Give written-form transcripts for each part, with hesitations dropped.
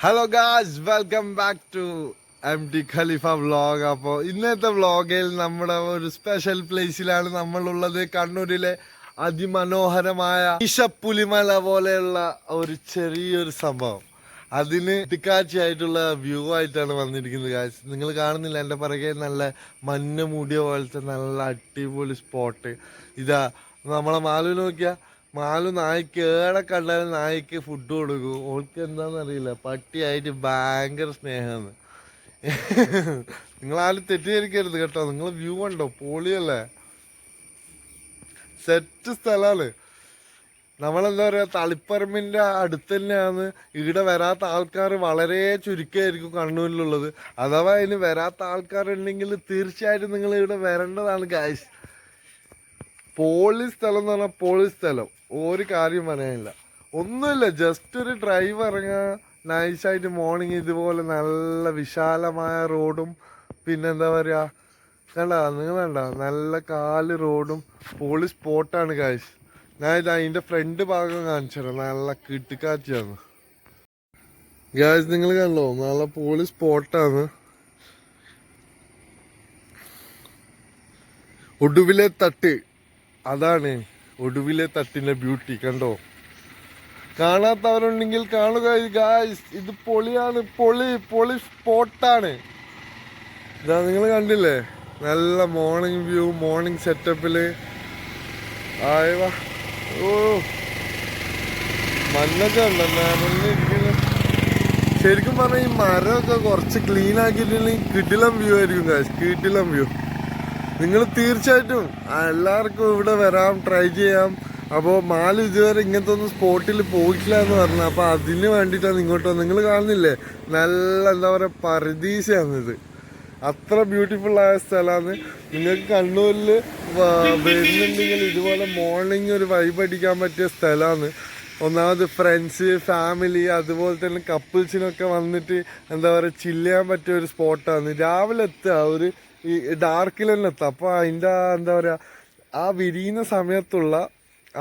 Hello guys, welcome back to MT Khalifa vlog. അപ്പോൾ ഇന്നത്തെ വ്ളോഗിൽ നമ്മുടെ ഒരു സ്പെഷ്യൽ പ്ലേസിലാണ് നമ്മളുള്ളത്. കണ്ണൂരിലെ അതിമനോഹരമായ ഈശപ്പുലിമല പോലെയുള്ള ഒരു ചെറിയൊരു സംഭവം. അതിന് ഇടുക്കാഴ്ചയായിട്ടുള്ള വ്യൂ ആയിട്ടാണ് വന്നിരിക്കുന്നത് ഗായ്സ്. നിങ്ങൾ കാണുന്നില്ല, എൻ്റെ പിറകെ നല്ല മഞ്ഞ് മൂടിയ പോലത്തെ നല്ല അടിപൊളി സ്പോട്ട്. ഇതാ നമ്മളെ മാലു നോക്കിയാ, മാലു നായ്ക്ക് ഏടെ കണ്ടാലും നായ്ക്ക് ഫുഡ് കൊടുക്കും. ഓൾക്ക് എന്താണെന്നറിയില്ല, പട്ടിയായിട്ട് ഭയങ്കര സ്നേഹമാണ്. നിങ്ങളാരും തെറ്റിദ്ധരിക്കരുത് കേട്ടോ. നിങ്ങൾ വ്യൂ ഉണ്ടോ, പൊളിയല്ലേ, സെറ്റ് സ്ഥലമാണ്. നമ്മളെന്താ പറയുക, തളിപ്പറമ്പിൻ്റെ അടുത്ത് തന്നെയാണ്. ഇവിടെ വരാത്ത ആൾക്കാർ വളരെ ചുരുക്കമായിരിക്കും കണ്ണൂരിലുള്ളത്. അഥവാ അതിന് വരാത്ത ആൾക്കാരുണ്ടെങ്കിൽ തീർച്ചയായിട്ടും നിങ്ങൾ ഇവിടെ വരേണ്ടതാണ് ഗായ്സ്. പോളി സ്ഥലം എന്ന് പറഞ്ഞാൽ പോളി സ്ഥലം, ഒരു കാര്യം പറയാനില്ല, ഒന്നുമില്ല. ജസ്റ്റ് ഒരു ഡ്രൈവ് ഇറങ്ങുക, നൈസായിട്ട് മോർണിംഗ് ഇതുപോലെ നല്ല വിശാലമായ റോഡും, പിന്നെന്താ പറയുക, കണ്ട നിങ്ങൾ കണ്ട നല്ല കാല് റോഡും, പോളി സ്പോട്ടാണ് ഗായ്സ്. ഞാൻ ഇത് അതിൻ്റെ ഫ്രണ്ട് ഭാഗം കാണിച്ചു തരാം. നല്ല കിട്ടുകാഴ്ചയാണ് ഗായ്സ്, നിങ്ങൾ കണ്ടോ, നല്ല പോളി സ്പോട്ടാണ്. ഒടുവിലെ തട്ട്, അതാണ് ഒടുവിലെ തട്ടിന്റെ ബ്യൂട്ടി. കണ്ടോ, കാണാത്തവരുണ്ടെങ്കിൽ കാണുക ഗായ്സ്. ഇത് പൊളിയാണ്, പൊളി പൊളി സ്പോട്ടാണ്. ഇതാ നിങ്ങൾ കണ്ടില്ലേ, നല്ല മോർണിംഗ് വ്യൂ, മോർണിംഗ് സെറ്റപ്പില്. ആയവാ, ഓ മഞ്ഞൊക്കെ ഉണ്ടല്ലോ മുന്നിരിക്കുന്നു. ശരിക്കും പറഞ്ഞാൽ ഈ മരമൊക്കെ കുറച്ച് ക്ലീൻ ആക്കിയിട്ടുണ്ടെങ്കിൽ കിടിലം വ്യൂ ആയിരിക്കും ഗായ്സ്, കിടിലം വ്യൂ. നിങ്ങൾ തീർച്ചയായിട്ടും എല്ലാവർക്കും ഇവിടെ വരാം, ട്രൈ ചെയ്യാം. അപ്പോൾ മാല് ഇതുവരെ ഇങ്ങനത്തെ ഒന്നും സ്പോട്ടിൽ പോയിട്ടില്ല എന്ന് പറഞ്ഞു. അപ്പോൾ അതിന് വേണ്ടിയിട്ടാണ് ഇങ്ങോട്ട് വന്നത്. നിങ്ങൾ കാണുന്നില്ലേ, നല്ല എന്താ പറയുക, പരദീസയാണിത്. അത്ര ബ്യൂട്ടിഫുള്ളായ സ്ഥലമാണ്. നിങ്ങൾക്ക് കണ്ണൂരിൽ വരുന്നുണ്ടെങ്കിൽ ഇതുപോലെ മോർണിംഗ് ഒരു വൈബ് അടിക്കാൻ പറ്റിയ സ്ഥലമാണ്. ഒന്നാമത് ഫ്രണ്ട്സ്, ഫാമിലി, അതുപോലെ തന്നെ കപ്പിൾസിനൊക്കെ വന്നിട്ട് എന്താ പറയുക, ചില്ല് ചെയ്യാൻ പറ്റിയ ഒരു സ്പോട്ടാണ്. രാവിലെ എത്തുക, ഒരു ഈ ഡാർക്കിൽ തന്നെ എത്താം. അപ്പോൾ അതിൻ്റെ എന്താ പറയുക, ആ വിരിയുന്ന സമയത്തുള്ള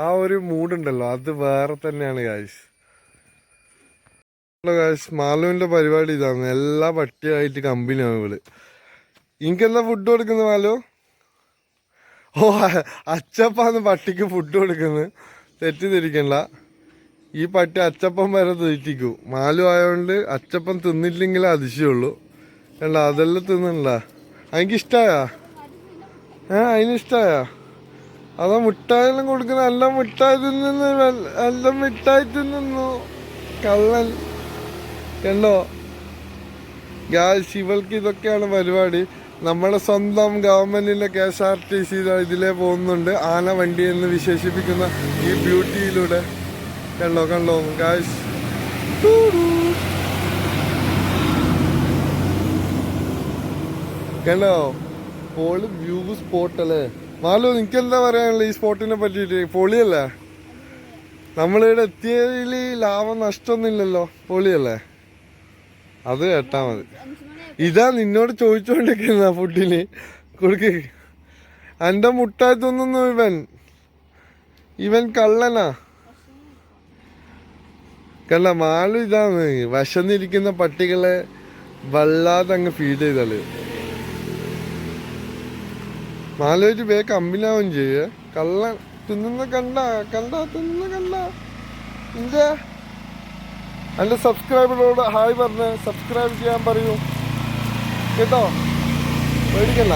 ആ ഒരു മൂഡുണ്ടല്ലോ, അത് വേറെ തന്നെയാണ് ഗായ്സ്. ഗായ്സ്, മാലുവിൻ്റെ പരിപാടി ഇതാണ്. എല്ലാ പട്ടിയായിട്ട് കമ്പനിയാണ് ഇവള്. എനിക്കെന്താ ഫുഡ് കൊടുക്കുന്നത് മാലു? ഓ, അച്ചപ്പാന്ന് പട്ടിക്ക് ഫുഡ് കൊടുക്കുന്നത്, തെറ്റിദ്ധരിക്കണ്ട. ഈ പട്ടി അച്ചപ്പം വരെ തീറ്റിക്കും. മാലു ആയതുകൊണ്ട് അച്ചപ്പം തിന്നില്ലെങ്കിൽ അതിശയുള്ളൂ. കണ്ട, അതെല്ലാം തിന്നണ്ട. എനിക്കിഷ്ടായാ? അതിനിഷ്ടായാ? അതോ മിഠായെല്ലാം കൊടുക്കുന്ന? എല്ലാം മിഠായി തിന്നു, എല്ലാം മിഠായി തിന്നു, കള്ളൻ. കണ്ടോ ഗായ്സ്, ഇവൾക്ക് ഇതൊക്കെയാണ് പരിപാടി. നമ്മുടെ സ്വന്തം ഗവൺമെന്റിന്റെ KSRTC ഇതിലേ പോകുന്നുണ്ട്, ആന വണ്ടി എന്ന് വിശേഷിപ്പിക്കുന്ന ഈ ബ്യൂട്ടിയിലൂടെ. കണ്ടോ കണ്ടോ ഗായ്സ്, കണ്ടോ, പൊളി വ്യൂ സ്പോട്ട് അല്ലേ. മാലു, നിനക്ക് എന്താ പറയാനുള്ള ഈ സ്പോട്ടിനെ പറ്റിയിട്ട്? പൊളിയല്ലേ, നമ്മളിവിടെ എത്തിയതിൽ ലാഭം നഷ്ടമൊന്നുമില്ലല്ലോ, പൊളിയല്ലേ. അത് കേട്ടാ മതി. ഇതാ നിന്നോട് ചോദിച്ചോണ്ടിരിക്കുന്ന ഫുഡിന് കൊടുക്ക്. എൻ്റെ മുട്ടായി തിന്നുന്നു ഇവൻ കള്ളനാ. കണ്ട, മാലു ഇതാണ് വിശന്നിരിക്കുന്ന പട്ടികളെ വല്ലാതെ അങ്ങ് ഫീഡ് ചെയ്താല് മാലുവായിട്ട് വേ കമ്പനിയാവും ചെയ്യേ. കള്ളൻ തിന്നുന്ന കണ്ട കണ്ട തിന്നുന്ന കണ്ട. എൻ്റെ സബ്സ്ക്രൈബറോട് ഹായ് പറഞ്ഞ് സബ്സ്ക്രൈബ് ചെയ്യാൻ പറയൂ കേട്ടോ, പേടിക്കണ്ട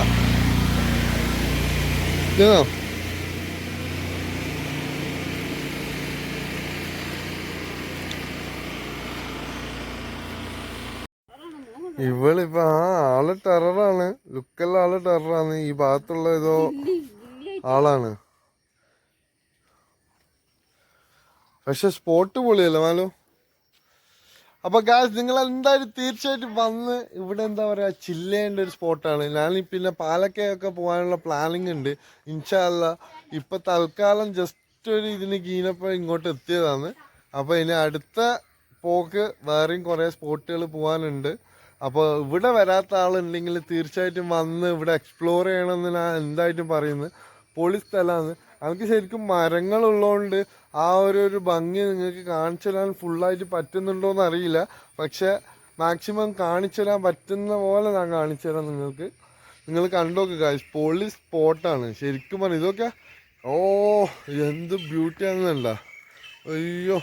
കേട്ടോ. ഇവളിപ്പോ ആള് ടെററാണ്, ലുക്കെല്ലാം ആള് ടെററാണ്. ഈ ഭാഗത്തുള്ള ഏതോ ആളാണ്, പക്ഷെ സ്പോട്ട് പൊളിയല്ലേ മാലു. അപ്പൊ ഗായ്സ്, നിങ്ങൾ എന്തായാലും തീർച്ചയായിട്ടും വന്ന് ഇവിടെ എന്താ പറയാ, ചില്ല് ചെയ്യേണ്ട ഒരു സ്പോട്ടാണ്. ഞാൻ പിന്നെ പാലക്കയൊക്കെ പോകാനുള്ള പ്ലാനിങ് ഉണ്ട് ഇൻഷാ അല്ലാ. ഇപ്പൊ തൽക്കാലം ജസ്റ്റ് ഒരു ഇതിന് കീനപ്പോ ഇങ്ങോട്ട് എത്തിയതാണ്. അപ്പൊ ഇനി അടുത്ത പോക്ക് വേറെയും കുറെ സ്പോട്ടുകൾ പോകാനുണ്ട്. അപ്പോൾ ഇവിടെ വരാത്ത ആളുണ്ടെങ്കിൽ തീർച്ചയായിട്ടും വന്ന് ഇവിടെ എക്സ്പ്ലോർ ചെയ്യണമെന്ന് ഞാൻ എന്തായിട്ടും പറയുന്നത്. പൊളി സ്ഥലമാണ്. നമുക്ക് ശരിക്കും മരങ്ങളുള്ളതുകൊണ്ട് ആ ഒരു ഭംഗി നിങ്ങൾക്ക് കാണിച്ചു തരാൻ ഫുള്ളായിട്ട് പറ്റുന്നുണ്ടോയെന്ന് അറിയില്ല. പക്ഷെ മാക്സിമം കാണിച്ചു തരാൻ പറ്റുന്ന പോലെ ഞാൻ കാണിച്ചു തരാം നിങ്ങൾക്ക്. നിങ്ങൾ കണ്ടോക്ക് ഗൈസ്, പൊളി സ്പോട്ടാണ് ശരിക്കും പറഞ്ഞു. ഇതൊക്കെ എന്ത് ബ്യൂട്ടിയാണെന്നല്ല, അയ്യോ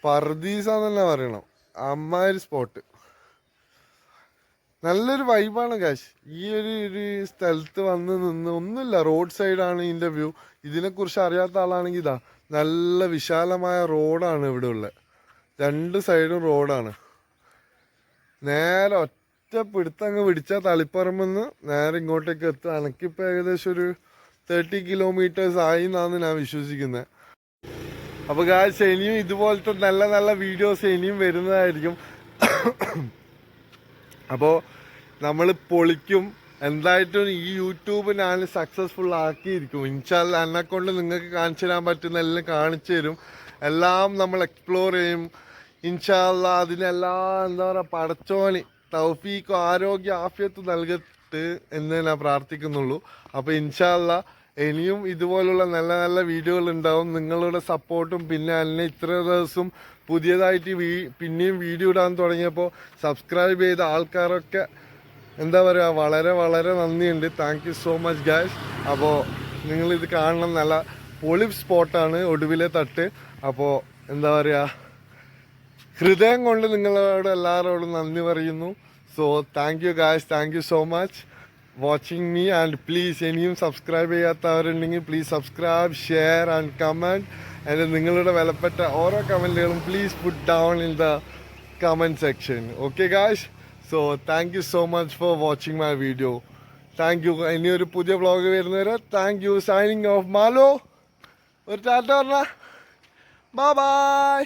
പർദീസാന്ന് തന്നെ പറയണം. അമ്മാതിരി സ്പോട്ട്, നല്ലൊരു വൈബാണ് ഗൈസ്. ഈ ഒരു സ്ഥലത്ത് വന്ന് നിന്ന് ഒന്നുമില്ല, റോഡ് സൈഡാണ് ഇതിൻ്റെ വ്യൂ. ഇതിനെക്കുറിച്ച് അറിയാത്ത ആളാണെങ്കിൽ ഇതാ നല്ല വിശാലമായ റോഡാണ് ഇവിടെ ഉള്ളത്. 2 സൈഡും റോഡാണ്. നേരെ ഒറ്റ പിടുത്തങ്ങ് പിടിച്ചാൽ തളിപ്പറമ്പെന്ന് നേരെ ഇങ്ങോട്ടേക്ക് എത്തുക. എനിക്കിപ്പോൾ ഏകദേശം ഒരു 30 കിലോമീറ്റേഴ്സ് ആയി എന്നാണ് ഞാൻ വിശ്വസിക്കുന്നത്. അപ്പോൾ ഗായ്സ് ഇനിയും ഇതുപോലത്തെ നല്ല നല്ല വീഡിയോസ് ഇനിയും വരുന്നതായിരിക്കും. അപ്പോൾ നമ്മൾ പൊളിക്കും എന്തായിട്ടും. ഈ യൂട്യൂബ് ഞാൻ സക്സസ്ഫുൾ ആക്കിയിരിക്കും ഇൻഷാല്ലാ. എന്നെക്കൊണ്ട് നിങ്ങൾക്ക് കാണിച്ചു തരാൻ പറ്റുന്ന എല്ലാം കാണിച്ചു തരും. എല്ലാം നമ്മൾ എക്സ്പ്ലോർ ചെയ്യും ഇൻഷാല്ലാ. അതിനെല്ലാം എന്താ പറയുക, പടച്ചോന് തൗഫീഖും ആരോഗ്യ ആഫിയത്ത് നൽകട്ട് എന്ന് ഞാൻ പ്രാർത്ഥിക്കുന്നുള്ളൂ. അപ്പോൾ ഇൻഷാല്ലാ ഇനിയും ഇതുപോലുള്ള നല്ല നല്ല വീഡിയോകൾ ഉണ്ടാവും. നിങ്ങളുടെ സപ്പോർട്ടും പിന്നെ എന്നെ ഇത്ര ദിവസം പുതിയതായിട്ട് പിന്നെയും വീഡിയോ ഇടാൻ തുടങ്ങിയപ്പോൾ സബ്സ്ക്രൈബ് ചെയ്ത ആൾക്കാരൊക്കെ എന്താ പറയുക, വളരെ വളരെ നന്ദിയുണ്ട്. Thank you so much guys. അപ്പോൾ നിങ്ങളിത് കാണണം, നല്ല പൊളി സ്പോട്ടാണ് ഒടുവിലെ തട്ട്. അപ്പോൾ എന്താ പറയുക, ഹൃദയം കൊണ്ട് നിങ്ങളോട് എല്ലാവരോടും നന്ദി പറയുന്നു. So thank you guys, thank you so much watching me. And please ഇനിയും സബ്സ്ക്രൈബ് ചെയ്യാത്തവരുണ്ടെങ്കിൽ please subscribe, share and comment. And നിങ്ങളുടെ വിലപ്പെട്ട ഓരോ കമൻറ്റുകളും please put down in the comment section. Okay guys, so thank you so much for watching my video. Thank you. ഇനിയൊരു പുതിയ vlog വരുന്നവരെ thank you. Signing off മാലോ. ഒരു ടാറ്റ പറഞ്ഞ, ബൈ ബൈ.